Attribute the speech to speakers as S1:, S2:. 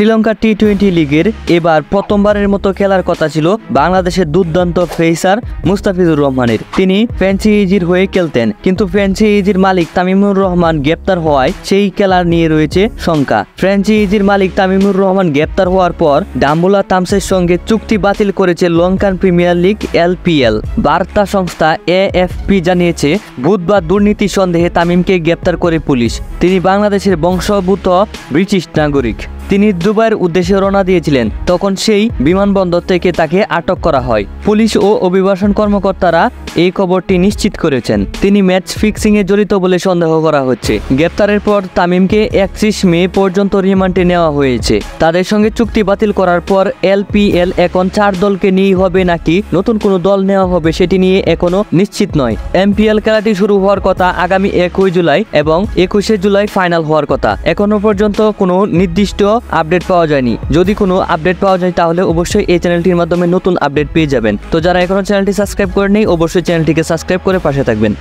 S1: শ্রীলঙ্কা টি-20 লিগের এবার প্রথমবারের মতো খেলার কথা ছিল বাংলাদেশের দুর্দান্ত পেসার মুস্তাফিজুর রহমানের। তিনি ফ্র্যাঞ্চাইজির হয়ে খেলতেন, কিন্তু ফ্র্যাঞ্চাইজির মালিক তামিমুর রহমান গ্রেপ্তার হওয়ায় সেই খেলার নিয়ে রয়েছে শঙ্কা। ফ্র্যাঞ্চাইজির মালিক তামিমুর রহমান গ্রেপ্তার হওয়ার পর ডাম্বুলা থামসের সঙ্গে চুক্তি বাতিল করেছে লঙ্কান প্রিমিয়ার লিগ LPL। বার্তা সংস্থা AFP জানিয়েছে, বুধবার দুর্নীতি সন্দেহে তামিমকে গ্রেপ্তার করে পুলিশ। তিনি বাংলাদেশের বংশোদ্ভূত ব্রিটিশ নাগরিক। তিনি দুবাইয়ের উদ্দেশ্যে রওনা দিয়েছিলেন, তখন সেই বিমানবন্দর থেকে তাকে আটক করা হয়। পুলিশ ও অভিবাসন কর্মকর্তারা এই খবরটি নিশ্চিত করেছেন। তিনি ম্যাচ ফিক্সিংয়ে জড়িত বলে সন্দেহ করা হচ্ছে। গ্রেপ্তারের পর তামিমকে 31 মে পর্যন্ত রিমান্ডে নেওয়া হয়েছে। তাদের সঙ্গে চুক্তি বাতিল করার পর LPL এখন 4 দলকে নিয়ে হবে নাকি নতুন কোনো দল নেওয়া হবে সেটি নিয়ে এখনো নিশ্চিত নয়। MPL খেলাটি শুরু হওয়ার কথা আগামী 21 জুলাই এবং 21 জুলাই ফাইনাল হওয়ার কথা। এখনো পর্যন্ত কোনো নির্দিষ্ট আপডেট পাওয়া যায়নি। যদি কোনো আপডেট পাওয়া যায় তাহলে অবশ্যই এই চ্যানেলটির মাধ্যমে নতুন আপডেট পেয়ে যাবেন। তো যারা এখনো চ্যানেলটি সাবস্ক্রাইব করেননি অবশ্যই চ্যানেলটিকে সাবস্ক্রাইব করে পাশে থাকবেন।